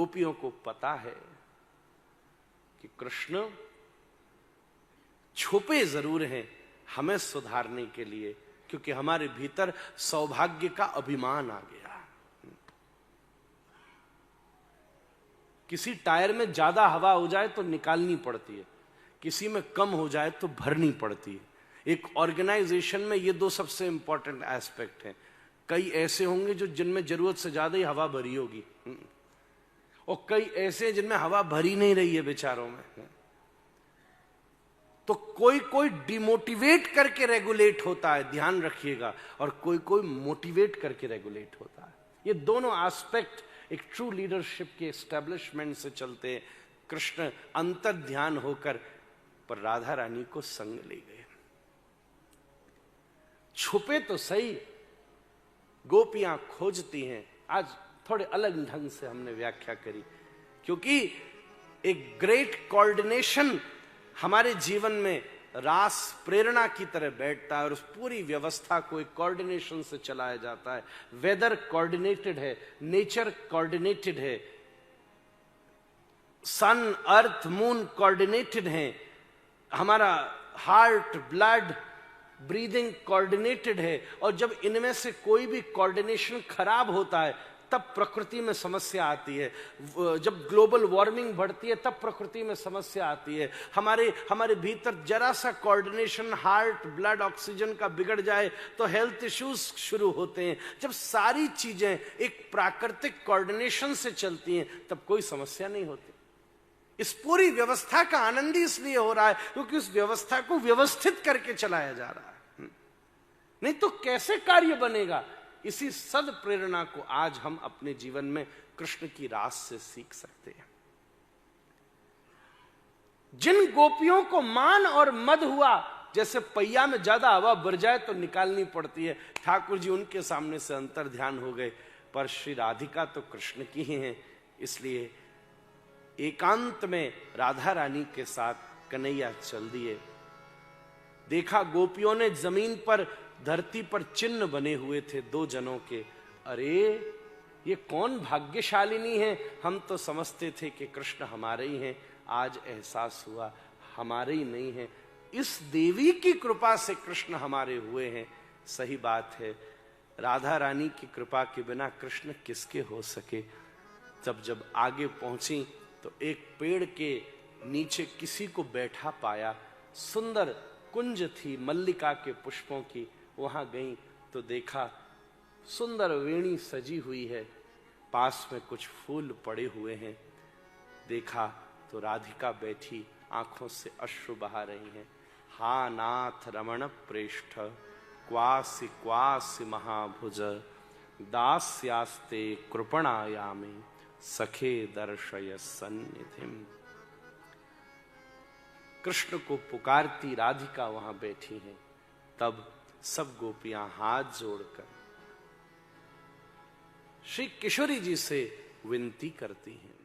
गोपियों को पता है कि कृष्ण छुपे जरूर हैं हमें सुधारने के लिए, क्योंकि हमारे भीतर सौभाग्य का अभिमान आ गया। किसी टायर में ज्यादा हवा हो जाए तो निकालनी पड़ती है, किसी में कम हो जाए तो भरनी पड़ती है। एक ऑर्गेनाइजेशन में ये दो सबसे इंपॉर्टेंट एस्पेक्ट हैं। कई ऐसे होंगे जो जिनमें जरूरत से ज्यादा ही हवा भरी होगी, और कई ऐसे जिनमें हवा भरी नहीं रही है बेचारों में। तो कोई कोई डिमोटिवेट करके रेगुलेट होता है, ध्यान रखिएगा, और कोई कोई मोटिवेट करके रेगुलेट होता है। ये दोनों एस्पेक्ट एक ट्रू लीडरशिप के एस्टेब्लिशमेंट से चलते हैं। कृष्ण अंतर ध्यान होकर पर राधा रानी को संग ले गए। छुपे तो सही, गोपियां खोजती हैं। आज थोड़े अलग ढंग से हमने व्याख्या करी, क्योंकि एक ग्रेट कोऑर्डिनेशन हमारे जीवन में रास प्रेरणा की तरह बैठता है, और उस पूरी व्यवस्था को एक कोऑर्डिनेशन से चलाया जाता है। वेदर कोऑर्डिनेटेड है, नेचर कोऑर्डिनेटेड है, सन अर्थ मून कोऑर्डिनेटेड है, हमारा हार्ट ब्लड ब्रीदिंग कोऑर्डिनेटेड है। और जब इनमें से कोई भी कोऑर्डिनेशन खराब होता है तब प्रकृति में समस्या आती है। जब ग्लोबल वार्मिंग बढ़ती है तब प्रकृति में समस्या आती है। हमारे भीतर जरा सा कोऑर्डिनेशन हार्ट ब्लड ऑक्सीजन का बिगड़ जाए तो हेल्थ इश्यूज शुरू होते हैं। जब सारी चीजें एक प्राकृतिक कोऑर्डिनेशन से चलती हैं तब कोई समस्या नहीं होती। इस पूरी व्यवस्था का आनंद ही इसलिए हो रहा है क्योंकि उस व्यवस्था को व्यवस्थित करके चलाया जा रहा है। नहीं तो कैसे कार्य बनेगा? इसी सद प्रेरणा को आज हम अपने जीवन में कृष्ण की रास से सीख सकते हैं। जिन गोपियों को मान और मद हुआ, जैसे पहिया में ज्यादा हवा भर जाए तो निकालनी पड़ती है, ठाकुर जी उनके सामने से अंतर ध्यान हो गए। पर श्री राधिका तो कृष्ण की ही हैं, इसलिए एकांत में राधा रानी के साथ कन्हैया चल दिए। देखा गोपियों ने जमीन पर धरती पर चिन्ह बने हुए थे दो जनों के। अरे ये कौन भाग्यशालिनी है, हम तो समझते थे कि कृष्ण हमारे ही हैं, आज एहसास हुआ हमारे ही नहीं हैं। इस देवी की कृपा से कृष्ण हमारे हुए हैं। सही बात है, राधा रानी की कृपा के बिना कृष्ण किसके हो सके। जब आगे पहुंची तो एक पेड़ के नीचे किसी को बैठा पाया। सुंदर कुंज थी मल्लिका के पुष्पों की। वहां गई तो देखा सुंदर वेणी सजी हुई है, पास में कुछ फूल पड़े हुए हैं। देखा तो राधिका बैठी, आंखों से अश्रु बहा रही हैं। हा नाथ रमण प्रेष्ठ क्वासि क्वासि महाभुज दास्यास्ते कृपणायामे सखे दर्शय सन्निधिम। कृष्ण को पुकारती राधिका वहां बैठी हैं। तब सब गोपियां हाथ जोड़कर श्री किशोरी जी से विनती करती हैं,